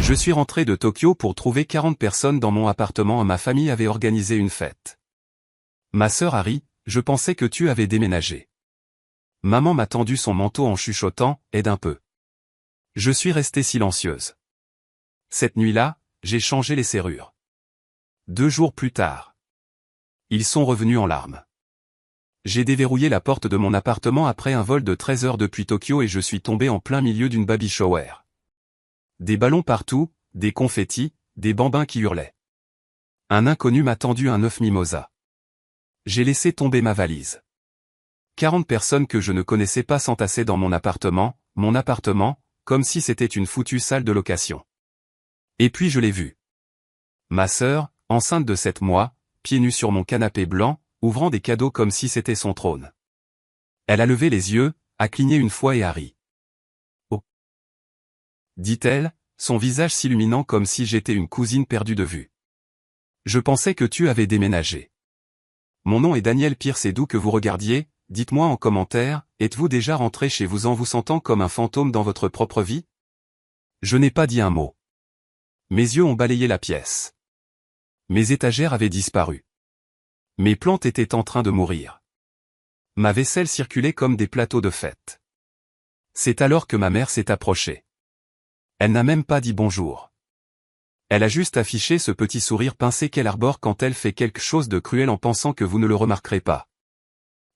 Je suis rentré de Tokyo pour trouver 40 personnes dans mon appartement et ma famille avait organisé une fête. Ma sœur Harry, je pensais que tu avais déménagé. Maman m'a tendu son manteau en chuchotant, aide un peu. Je suis restée silencieuse. Cette nuit-là, j'ai changé les serrures. 2 jours plus tard. Ils sont revenus en larmes. J'ai déverrouillé la porte de mon appartement après un vol de 13 heures depuis Tokyo et je suis tombé en plein milieu d'une baby shower. Des ballons partout, des confettis, des bambins qui hurlaient. Un inconnu m'a tendu un œuf mimosa. J'ai laissé tomber ma valise. 40 personnes que je ne connaissais pas s'entassaient dans mon appartement, comme si c'était une foutue salle de location. Et puis je l'ai vue. Ma sœur, enceinte de 7 mois, pieds nus sur mon canapé blanc, ouvrant des cadeaux comme si c'était son trône. Elle a levé les yeux, a cligné une fois et a ri. Oh, dit-elle, son visage s'illuminant comme si j'étais une cousine perdue de vue. Je pensais que tu avais déménagé. Mon nom est Daniel Pierce et d'où que vous regardiez, dites-moi en commentaire, êtes-vous déjà rentré chez vous en vous sentant comme un fantôme dans votre propre vie? Je n'ai pas dit un mot. Mes yeux ont balayé la pièce. Mes étagères avaient disparu. Mes plantes étaient en train de mourir. Ma vaisselle circulait comme des plateaux de fête. C'est alors que ma mère s'est approchée. Elle n'a même pas dit bonjour. Elle a juste affiché ce petit sourire pincé qu'elle arbore quand elle fait quelque chose de cruel en pensant que vous ne le remarquerez pas.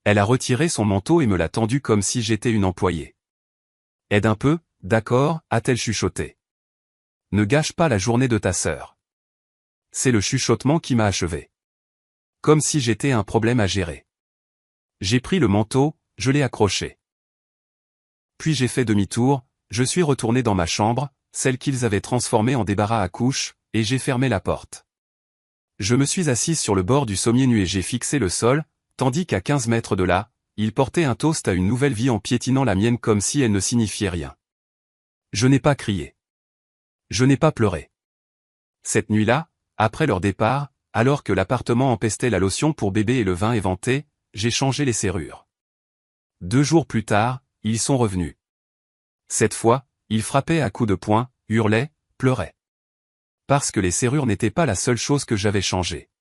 Elle a retiré son manteau et me l'a tendu comme si j'étais une employée. Aide un peu, d'accord, a-t-elle chuchoté. Ne gâche pas la journée de ta sœur. C'est le chuchotement qui m'a achevé. Comme si j'étais un problème à gérer. J'ai pris le manteau, je l'ai accroché. Puis j'ai fait demi-tour, je suis retourné dans ma chambre, celle qu'ils avaient transformée en débarras à couches, et j'ai fermé la porte. Je me suis assise sur le bord du sommier nu et j'ai fixé le sol, tandis qu'à 15 mètres de là, il portait un toast à une nouvelle vie en piétinant la mienne comme si elle ne signifiait rien. Je n'ai pas crié. Je n'ai pas pleuré. Cette nuit-là, après leur départ, alors que l'appartement empestait la lotion pour bébé et le vin éventé, j'ai changé les serrures. 2 jours plus tard, ils sont revenus. Cette fois, ils frappaient à coups de poing, hurlaient, pleuraient. Parce que les serrures n'étaient pas la seule chose que j'avais changée.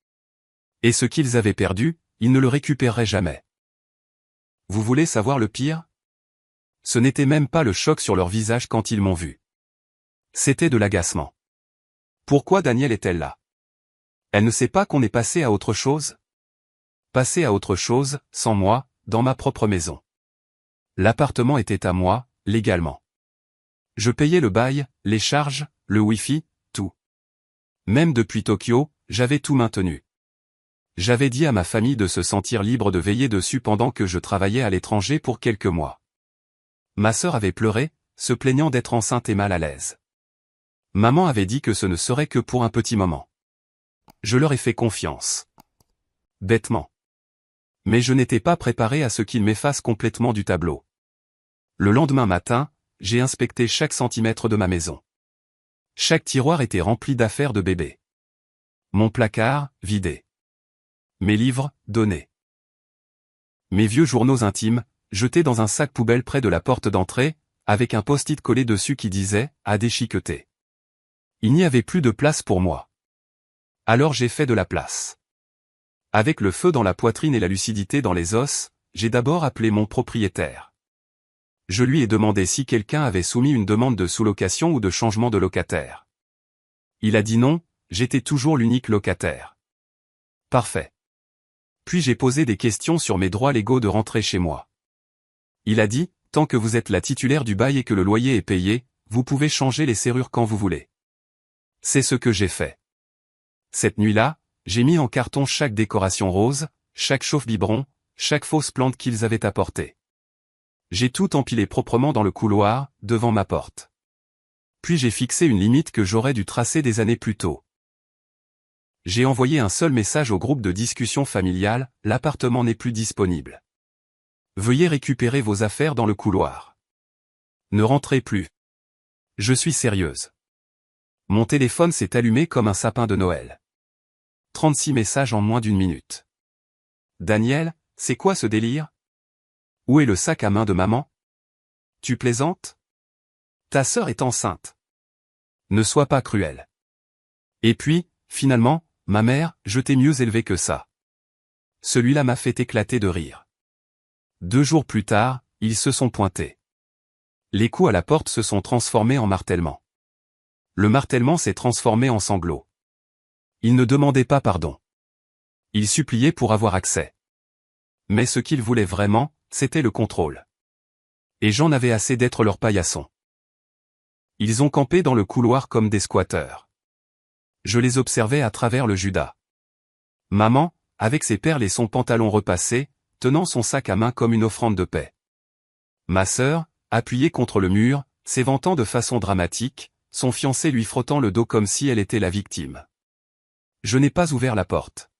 Et ce qu'ils avaient perdu, ils ne le récupéreraient jamais. Vous voulez savoir le pire? Ce n'était même pas le choc sur leur visage quand ils m'ont vu. C'était de l'agacement. Pourquoi Daniel est-elle là? Elle ne sait pas qu'on est passé à autre chose? Passé à autre chose, sans moi, dans ma propre maison. L'appartement était à moi, légalement. Je payais le bail, les charges, le wifi, tout. Même depuis Tokyo, j'avais tout maintenu. J'avais dit à ma famille de se sentir libre de veiller dessus pendant que je travaillais à l'étranger pour quelques mois. Ma sœur avait pleuré, se plaignant d'être enceinte et mal à l'aise. Maman avait dit que ce ne serait que pour un petit moment. Je leur ai fait confiance. Bêtement. Mais je n'étais pas préparé à ce qu'ils m'effacent complètement du tableau. Le lendemain matin, j'ai inspecté chaque centimètre de ma maison. Chaque tiroir était rempli d'affaires de bébé. Mon placard, vidé. Mes livres, donnés. Mes vieux journaux intimes, jetés dans un sac poubelle près de la porte d'entrée, avec un post-it collé dessus qui disait « à déchiqueter ». Il n'y avait plus de place pour moi. Alors j'ai fait de la place. Avec le feu dans la poitrine et la lucidité dans les os, j'ai d'abord appelé mon propriétaire. Je lui ai demandé si quelqu'un avait soumis une demande de sous-location ou de changement de locataire. Il a dit non, j'étais toujours l'unique locataire. Parfait. Puis j'ai posé des questions sur mes droits légaux de rentrer chez moi. Il a dit, tant que vous êtes la titulaire du bail et que le loyer est payé, vous pouvez changer les serrures quand vous voulez. C'est ce que j'ai fait. Cette nuit-là, j'ai mis en carton chaque décoration rose, chaque chauffe-biberon, chaque fausse plante qu'ils avaient apportée. J'ai tout empilé proprement dans le couloir, devant ma porte. Puis j'ai fixé une limite que j'aurais dû tracer des années plus tôt. J'ai envoyé un seul message au groupe de discussion familiale, l'appartement n'est plus disponible. Veuillez récupérer vos affaires dans le couloir. Ne rentrez plus. Je suis sérieuse. Mon téléphone s'est allumé comme un sapin de Noël. 36 messages en moins d'1 minute. Daniel, c'est quoi ce délire? Où est le sac à main de maman? Tu plaisantes? Ta sœur est enceinte. Ne sois pas cruel. Et puis, finalement, ma mère, je t'ai mieux élevé que ça. Celui-là m'a fait éclater de rire. 2 jours plus tard, ils se sont pointés. Les coups à la porte se sont transformés en martèlement. Le martèlement s'est transformé en sanglots. Ils ne demandaient pas pardon. Ils suppliaient pour avoir accès. Mais ce qu'ils voulaient vraiment, c'était le contrôle. Et j'en avais assez d'être leur paillasson. Ils ont campé dans le couloir comme des squatteurs. Je les observais à travers le Judas. Maman, avec ses perles et son pantalon repassé, tenant son sac à main comme une offrande de paix. Ma sœur, appuyée contre le mur, s'éventant de façon dramatique, son fiancé lui frottant le dos comme si elle était la victime. Je n'ai pas ouvert la porte.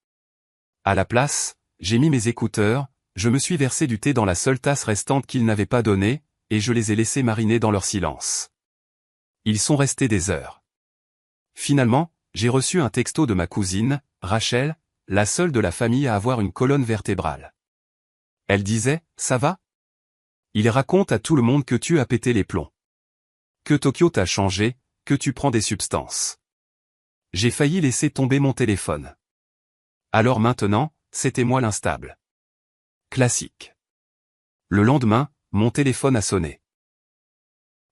À la place, j'ai mis mes écouteurs, je me suis versé du thé dans la seule tasse restante qu'ils n'avaient pas donnée, et je les ai laissés mariner dans leur silence. Ils sont restés des heures. Finalement, j'ai reçu un texto de ma cousine, Rachel, la seule de la famille à avoir une colonne vertébrale. Elle disait, « Ça va ? Il raconte à tout le monde que tu as pété les plombs. Que Tokyo t'a changé, que tu prends des substances. » J'ai failli laisser tomber mon téléphone. Alors maintenant, c'était moi l'instable. Classique. Le lendemain, mon téléphone a sonné.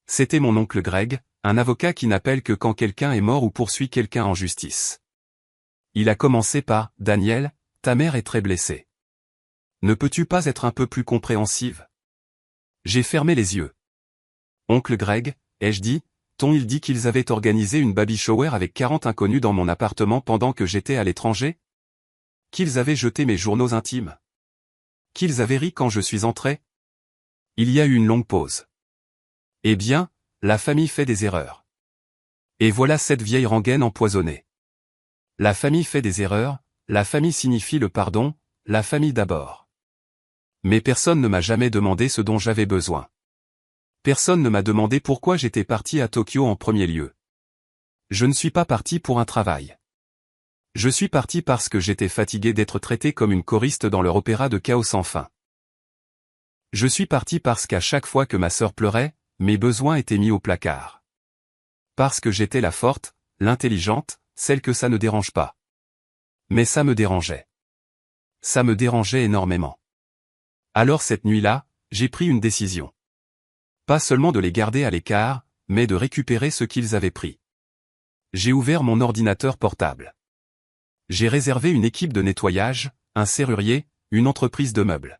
C'était mon oncle Greg, un avocat qui n'appelle que quand quelqu'un est mort ou poursuit quelqu'un en justice. Il a commencé par « Daniel, ta mère est très blessée. Ne peux-tu pas être un peu plus compréhensive ?» J'ai fermé les yeux. « Oncle Greg, ai-je dit, il dit qu'ils avaient organisé une baby shower avec 40 inconnus dans mon appartement pendant que j'étais à l'étranger ? Qu'ils avaient jeté mes journaux intimes ? Qu'ils avaient ri quand je suis entré ? » Il y a eu une longue pause. « Eh bien, la famille fait des erreurs. Et voilà cette vieille rengaine empoisonnée. La famille fait des erreurs, la famille signifie le pardon, la famille d'abord. Mais personne ne m'a jamais demandé ce dont j'avais besoin. Personne ne m'a demandé pourquoi j'étais parti à Tokyo en premier lieu. Je ne suis pas parti pour un travail. Je suis parti parce que j'étais fatigué d'être traité comme une choriste dans leur opéra de chaos sans fin. Je suis parti parce qu'à chaque fois que ma sœur pleurait, mes besoins étaient mis au placard. Parce que j'étais la forte, l'intelligente, celle que ça ne dérange pas. Mais ça me dérangeait. Ça me dérangeait énormément. Alors cette nuit-là, j'ai pris une décision. Pas seulement de les garder à l'écart, mais de récupérer ce qu'ils avaient pris. J'ai ouvert mon ordinateur portable. J'ai réservé une équipe de nettoyage, un serrurier, une entreprise de meubles.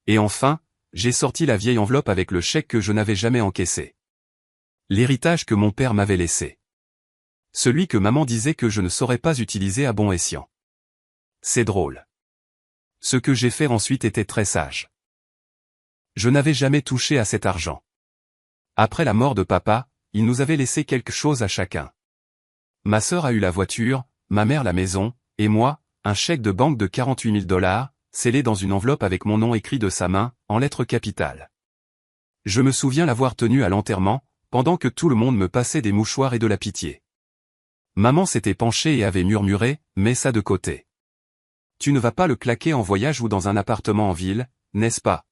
Et enfin, j'ai sorti la vieille enveloppe avec le chèque que je n'avais jamais encaissé. L'héritage que mon père m'avait laissé. Celui que maman disait que je ne saurais pas utiliser à bon escient. C'est drôle. Ce que j'ai fait ensuite était très sage. Je n'avais jamais touché à cet argent. Après la mort de papa, il nous avait laissé quelque chose à chacun. Ma sœur a eu la voiture, ma mère la maison, et moi, un chèque de banque de 48 000 $, scellé dans une enveloppe avec mon nom écrit de sa main, en lettres capitales. Je me souviens l'avoir tenu à l'enterrement, pendant que tout le monde me passait des mouchoirs et de la pitié. Maman s'était penchée et avait murmuré, « Mets ça de côté. Tu ne vas pas le claquer en voyage ou dans un appartement en ville, n'est-ce pas ?»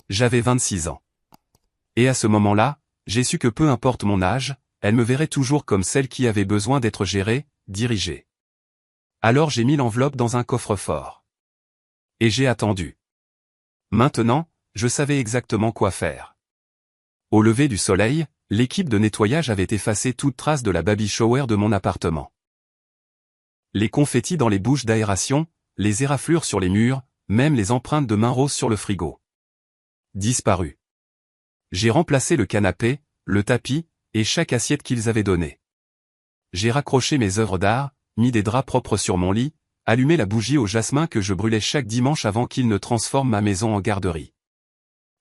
J'avais 26 ans. Et à ce moment-là, j'ai su que peu importe mon âge, elle me verrait toujours comme celle qui avait besoin d'être gérée, dirigée. Alors j'ai mis l'enveloppe dans un coffre-fort. Et j'ai attendu. Maintenant, je savais exactement quoi faire. Au lever du soleil, l'équipe de nettoyage avait effacé toute trace de la baby shower de mon appartement. Les confettis dans les bouches d'aération, les éraflures sur les murs, même les empreintes de mains roses sur le frigo. Disparu. J'ai remplacé le canapé, le tapis, et chaque assiette qu'ils avaient donnée. J'ai raccroché mes œuvres d'art, mis des draps propres sur mon lit, allumé la bougie au jasmin que je brûlais chaque dimanche avant qu'ils ne transforment ma maison en garderie.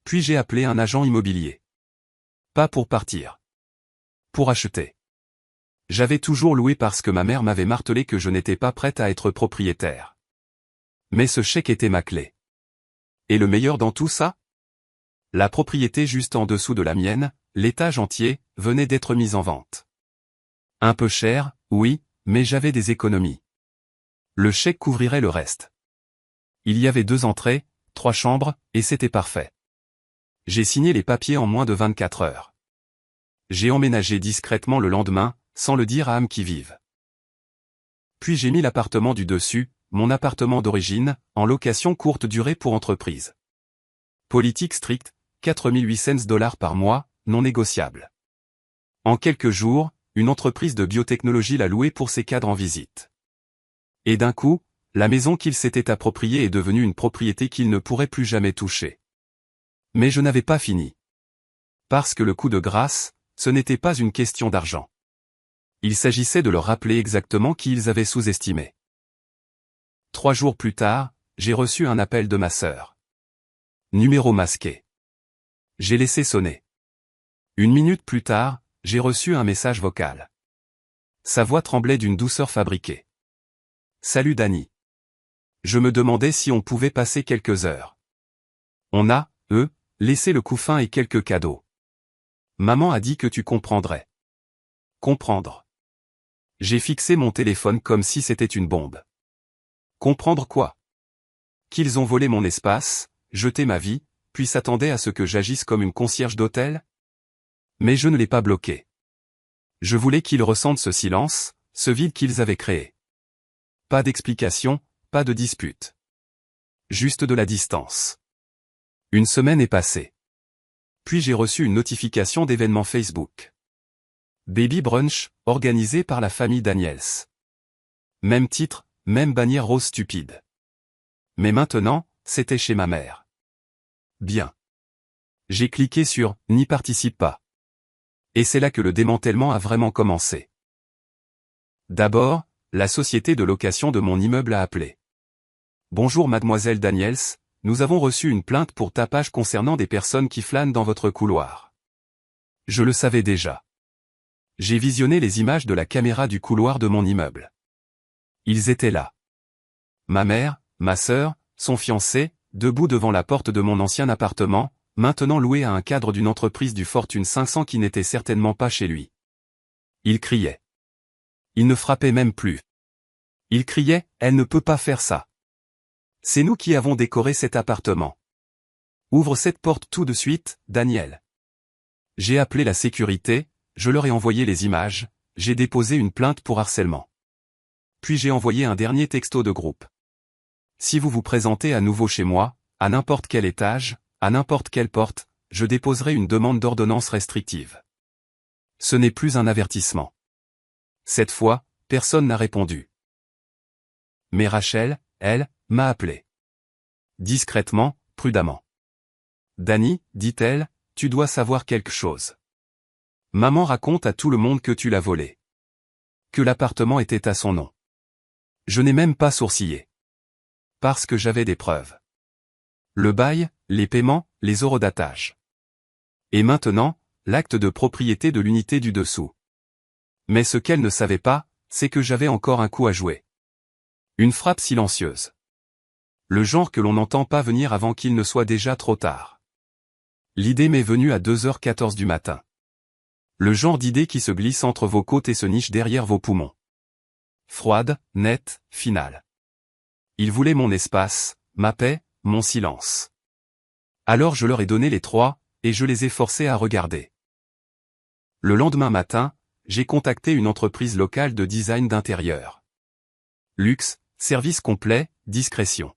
Puis j'ai appelé un agent immobilier. Pas pour partir. Pour acheter. J'avais toujours loué parce que ma mère m'avait martelé que je n'étais pas prête à être propriétaire. Mais ce chèque était ma clé. Et le meilleur dans tout ça ? La propriété juste en dessous de la mienne, l'étage entier, venait d'être mise en vente. Un peu cher, oui, mais j'avais des économies. Le chèque couvrirait le reste. Il y avait 2 entrées, 3 chambres, et c'était parfait. J'ai signé les papiers en moins de 24 heures. J'ai emménagé discrètement le lendemain, sans le dire à âme qui vive. Puis j'ai mis l'appartement du dessus, mon appartement d'origine, en location courte durée pour entreprise. Politique stricte, 4800 $ par mois, non négociable. En quelques jours, une entreprise de biotechnologie l'a loué pour ses cadres en visite. Et d'un coup, la maison qu'il s'était appropriée est devenue une propriété qu'il ne pourrait plus jamais toucher. Mais je n'avais pas fini. Parce que le coup de grâce, ce n'était pas une question d'argent. Il s'agissait de leur rappeler exactement qui ils avaient sous-estimé. 3 jours plus tard, j'ai reçu un appel de ma sœur. Numéro masqué. J'ai laissé sonner. 1 minute plus tard, j'ai reçu un message vocal. Sa voix tremblait d'une douceur fabriquée. Salut Dani. Je me demandais si on pouvait passer quelques heures. On a, laissé le couffin et quelques cadeaux. Maman a dit que tu comprendrais. Comprendre. J'ai fixé mon téléphone comme si c'était une bombe. Comprendre quoi? Qu'ils ont volé mon espace, jeté ma vie, puis s'attendaient à ce que j'agisse comme une concierge d'hôtel? Mais je ne l'ai pas bloqué. Je voulais qu'ils ressentent ce silence, ce vide qu'ils avaient créé. Pas d'explication, pas de dispute. Juste de la distance. 1 semaine est passée. Puis j'ai reçu une notification d'événement Facebook. Baby Brunch, organisé par la famille Daniels. Même titre, même bannière rose stupide. Mais maintenant, c'était chez ma mère. Bien. J'ai cliqué sur « N'y participe pas ». Et c'est là que le démantèlement a vraiment commencé. D'abord, la société de location de mon immeuble a appelé. Bonjour mademoiselle Daniels, nous avons reçu une plainte pour tapage concernant des personnes qui flânent dans votre couloir. Je le savais déjà. J'ai visionné les images de la caméra du couloir de mon immeuble. Ils étaient là. Ma mère, ma sœur, son fiancé, debout devant la porte de mon ancien appartement, maintenant loué à un cadre d'une entreprise du Fortune 500 qui n'était certainement pas chez lui. Il criait. Il ne frappait même plus. Il criait, elle ne peut pas faire ça. C'est nous qui avons décoré cet appartement. Ouvre cette porte tout de suite, Daniel. J'ai appelé la sécurité, je leur ai envoyé les images, j'ai déposé une plainte pour harcèlement. Puis j'ai envoyé un dernier texto de groupe. Si vous vous présentez à nouveau chez moi, à n'importe quel étage, à n'importe quelle porte, je déposerai une demande d'ordonnance restrictive. Ce n'est plus un avertissement. Cette fois, personne n'a répondu. Mais Rachel, elle, m'a appelé. Discrètement, prudemment. Dani, dit-elle, tu dois savoir quelque chose. Maman raconte à tout le monde que tu l'as volé. Que l'appartement était à son nom. Je n'ai même pas sourcillé. Parce que j'avais des preuves. Le bail, les paiements, les eurodatages. Et maintenant, l'acte de propriété de l'unité du dessous. Mais ce qu'elle ne savait pas, c'est que j'avais encore un coup à jouer. Une frappe silencieuse. Le genre que l'on n'entend pas venir avant qu'il ne soit déjà trop tard. L'idée m'est venue à 2h14 du matin. Le genre d'idée qui se glisse entre vos côtes et se niche derrière vos poumons. Froide, nette, finale. Ils voulaient mon espace, ma paix, mon silence. Alors je leur ai donné les 3, et je les ai forcés à regarder. Le lendemain matin, j'ai contacté une entreprise locale de design d'intérieur. Luxe, service complet, discrétion.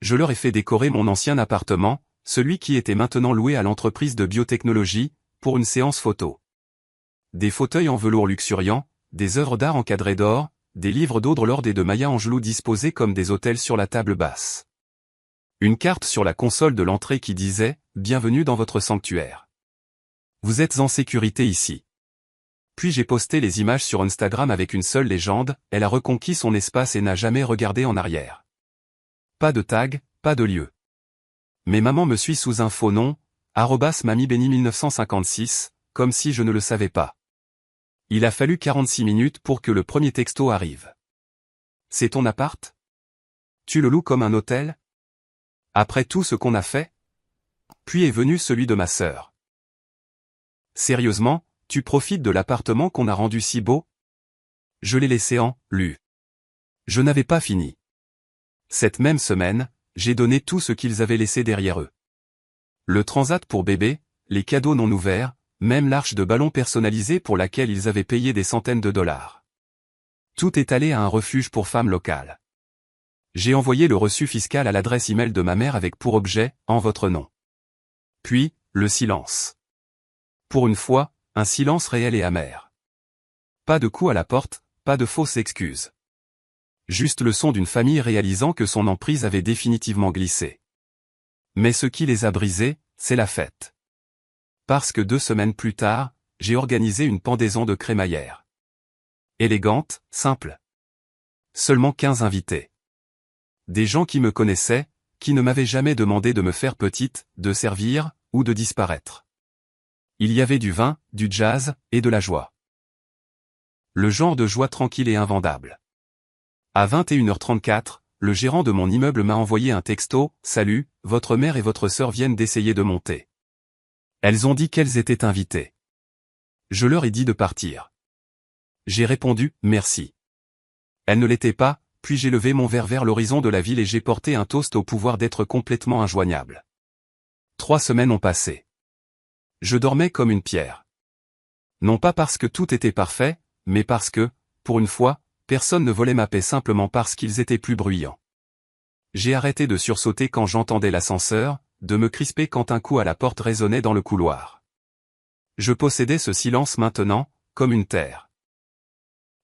Je leur ai fait décorer mon ancien appartement, celui qui était maintenant loué à l'entreprise de biotechnologie, pour une séance photo. Des fauteuils en velours luxuriant, des œuvres d'art encadrées d'or, des livres d'Audre Lorde et de Maya Angelou disposés comme des autels sur la table basse. Une carte sur la console de l'entrée qui disait « Bienvenue dans votre sanctuaire. Vous êtes en sécurité ici ». Puis j'ai posté les images sur Instagram avec une seule légende, elle a reconquis son espace et n'a jamais regardé en arrière. Pas de tag, pas de lieu. Mais maman me suit sous un faux nom, @mamibeni1956, comme si je ne le savais pas. Il a fallu 46 minutes pour que le premier texto arrive. C'est ton appart? Tu le loues comme un hôtel? Après tout ce qu'on a fait? Puis est venu celui de ma sœur. Sérieusement, tu profites de l'appartement qu'on a rendu si beau? Je l'ai laissé en « lu ». Je n'avais pas fini. Cette même semaine, j'ai donné tout ce qu'ils avaient laissé derrière eux. Le transat pour bébé, les cadeaux non ouverts, même l'arche de ballon personnalisée pour laquelle ils avaient payé des centaines de dollars. Tout est allé à un refuge pour femmes locales. J'ai envoyé le reçu fiscal à l'adresse email de ma mère avec pour objet, en votre nom. Puis, le silence. Pour une fois, un silence réel et amer. Pas de coup à la porte, pas de fausses excuses. Juste le son d'une famille réalisant que son emprise avait définitivement glissé. Mais ce qui les a brisés, c'est la fête. Parce que 2 semaines plus tard, j'ai organisé une pendaison de crémaillère. Élégante, simple. Seulement 15 invités. Des gens qui me connaissaient, qui ne m'avaient jamais demandé de me faire petite, de servir, ou de disparaître. Il y avait du vin, du jazz, et de la joie. Le genre de joie tranquille et invendable. À 21h34, le gérant de mon immeuble m'a envoyé un texto, « Salut, votre mère et votre sœur viennent d'essayer de monter. Elles ont dit qu'elles étaient invitées. » Je leur ai dit de partir. J'ai répondu, « Merci. » Elles ne l'étaient pas, puis j'ai levé mon verre vers l'horizon de la ville et j'ai porté un toast au pouvoir d'être complètement injoignable. 3 semaines ont passé. Je dormais comme une pierre. Non pas parce que tout était parfait, mais parce que, pour une fois, personne ne volait ma paix simplement parce qu'ils étaient plus bruyants. J'ai arrêté de sursauter quand j'entendais l'ascenseur, de me crisper quand un coup à la porte résonnait dans le couloir. Je possédais ce silence maintenant, comme une terre.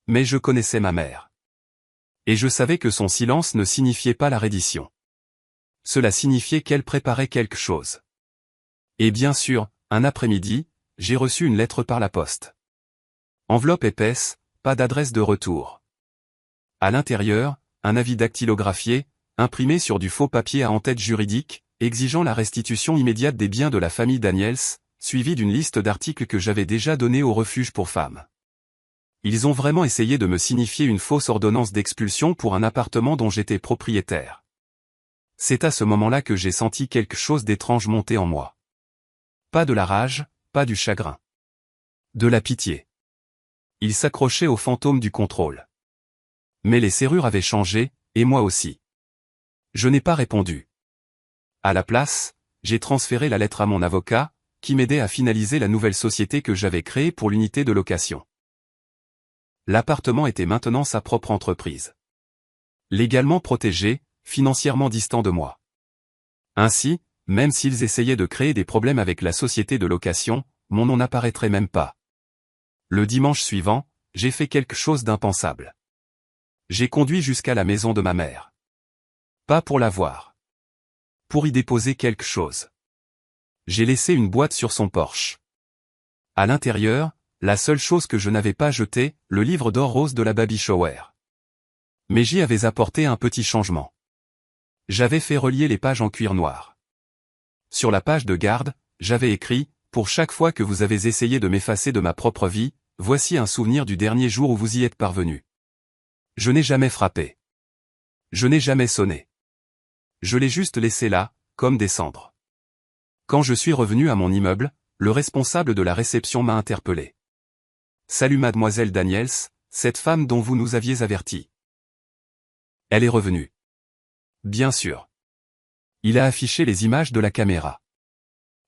Mais je connaissais ma mère. Et je savais que son silence ne signifiait pas la reddition. Cela signifiait qu'elle préparait quelque chose. Et bien sûr, un après-midi, j'ai reçu une lettre par la poste. Enveloppe épaisse, pas d'adresse de retour. À l'intérieur, un avis dactylographié, imprimé sur du faux papier à en-tête juridique, exigeant la restitution immédiate des biens de la famille Daniels, suivi d'une liste d'articles que j'avais déjà donnés au refuge pour femmes. Ils ont vraiment essayé de me signifier une fausse ordonnance d'expulsion pour un appartement dont j'étais propriétaire. C'est à ce moment-là que j'ai senti quelque chose d'étrange monter en moi. Pas de la rage, pas du chagrin. De la pitié. Il s'accrochait au fantôme du contrôle. Mais les serrures avaient changé, et moi aussi. Je n'ai pas répondu. À la place, j'ai transféré la lettre à mon avocat, qui m'aidait à finaliser la nouvelle société que j'avais créée pour l'unité de location. L'appartement était maintenant sa propre entreprise. Légalement protégé, financièrement distant de moi. Ainsi, même s'ils essayaient de créer des problèmes avec la société de location, mon nom n'apparaîtrait même pas. Le dimanche suivant, j'ai fait quelque chose d'impensable. J'ai conduit jusqu'à la maison de ma mère. Pas pour la voir. Pour y déposer quelque chose. J'ai laissé une boîte sur son porche. À l'intérieur, la seule chose que je n'avais pas jetée, le livre d'or rose de la Baby Shower. Mais j'y avais apporté un petit changement. J'avais fait relier les pages en cuir noir. Sur la page de garde, j'avais écrit, « Pour chaque fois que vous avez essayé de m'effacer de ma propre vie, voici un souvenir du dernier jour où vous y êtes parvenu. » Je n'ai jamais frappé. Je n'ai jamais sonné. Je l'ai juste laissé là, comme des cendres. Quand je suis revenu à mon immeuble, le responsable de la réception m'a interpellé. « Salut mademoiselle Daniels, cette femme dont vous nous aviez averti. » Elle est revenue. Bien sûr. Il a affiché les images de la caméra.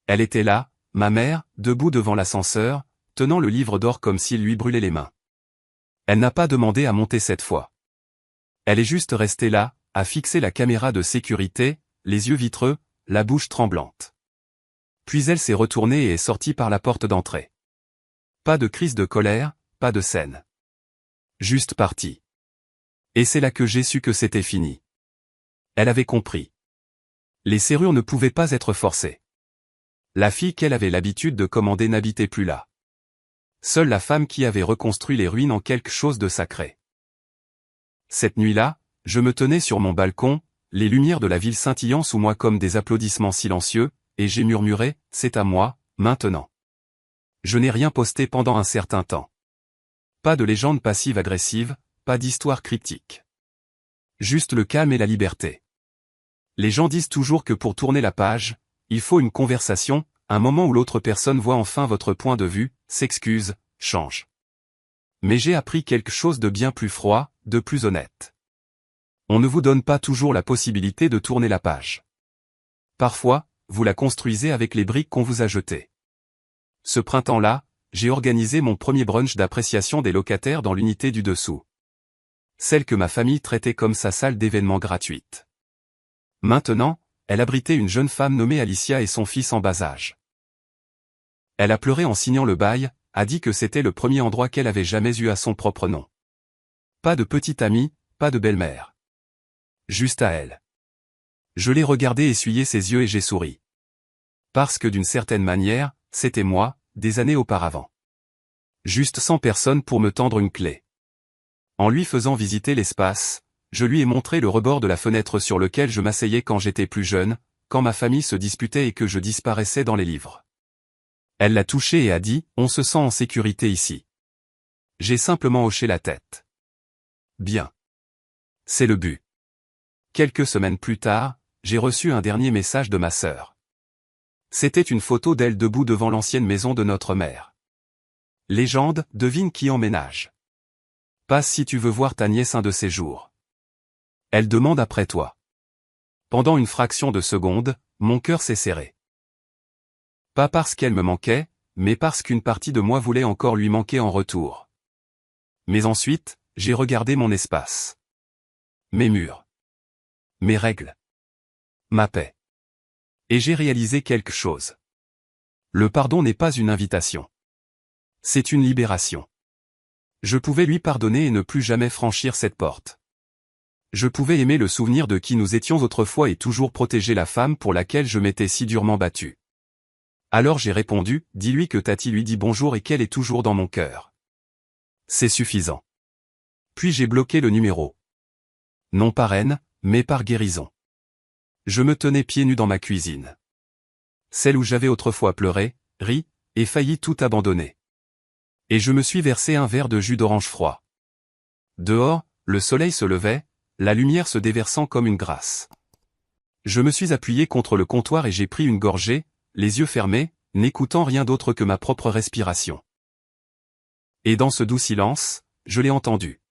Elle était là, ma mère, debout devant l'ascenseur, tenant le livre d'or comme s'il lui brûlait les mains. Elle n'a pas demandé à monter cette fois. Elle est juste restée là, à fixer la caméra de sécurité, les yeux vitreux, la bouche tremblante. Puis elle s'est retournée et est sortie par la porte d'entrée. Pas de crise de colère, pas de scène. Juste partie. Et c'est là que j'ai su que c'était fini. Elle avait compris. Les serrures ne pouvaient pas être forcées. La fille qu'elle avait l'habitude de commander n'habitait plus là. Seule la femme qui avait reconstruit les ruines en quelque chose de sacré. Cette nuit-là, je me tenais sur mon balcon, les lumières de la ville scintillant sous moi comme des applaudissements silencieux, et j'ai murmuré, « C'est à moi, maintenant. » Je n'ai rien posté pendant un certain temps. Pas de légende passive-agressive, pas d'histoire cryptique. Juste le calme et la liberté. Les gens disent toujours que pour tourner la page, il faut une conversation, un moment où l'autre personne voit enfin votre point de vue, s'excuse, change. Mais j'ai appris quelque chose de bien plus froid, de plus honnête. On ne vous donne pas toujours la possibilité de tourner la page. Parfois, vous la construisez avec les briques qu'on vous a jetées. Ce printemps-là, j'ai organisé mon premier brunch d'appréciation des locataires dans l'unité du dessous. Celle que ma famille traitait comme sa salle d'événements gratuite. Maintenant, elle abritait une jeune femme nommée Alicia et son fils en bas âge. Elle a pleuré en signant le bail, a dit que c'était le premier endroit qu'elle avait jamais eu à son propre nom. Pas de petite amie, pas de belle-mère. Juste à elle. Je l'ai regardée essuyer ses yeux et j'ai souri. Parce que d'une certaine manière, c'était moi, des années auparavant. Juste 100 personnes pour me tendre une clé. En lui faisant visiter l'espace, je lui ai montré le rebord de la fenêtre sur lequel je m'asseyais quand j'étais plus jeune, quand ma famille se disputait et que je disparaissais dans les livres. Elle l'a touché et a dit, on se sent en sécurité ici. J'ai simplement hoché la tête. Bien. C'est le but. Quelques semaines plus tard, j'ai reçu un dernier message de ma sœur. C'était une photo d'elle debout devant l'ancienne maison de notre mère. Légende, devine qui emménage. Passe si tu veux voir ta nièce un de ces jours. Elle demande après toi. Pendant une fraction de seconde, mon cœur s'est serré. Pas parce qu'elle me manquait, mais parce qu'une partie de moi voulait encore lui manquer en retour. Mais ensuite, j'ai regardé mon espace. Mes murs. Mes règles. Ma paix. Et j'ai réalisé quelque chose. Le pardon n'est pas une invitation. C'est une libération. Je pouvais lui pardonner et ne plus jamais franchir cette porte. Je pouvais aimer le souvenir de qui nous étions autrefois et toujours protéger la femme pour laquelle je m'étais si durement battu. Alors j'ai répondu, dis-lui que Tati lui dit bonjour et qu'elle est toujours dans mon cœur. C'est suffisant. Puis j'ai bloqué le numéro. Non par haine, mais par guérison. Je me tenais pieds nus dans ma cuisine. Celle où j'avais autrefois pleuré, ri, et failli tout abandonner. Et je me suis versé un verre de jus d'orange froid. Dehors, le soleil se levait, la lumière se déversant comme une grâce. Je me suis appuyé contre le comptoir et j'ai pris une gorgée, les yeux fermés, n'écoutant rien d'autre que ma propre respiration. Et dans ce doux silence, je l'ai entendu.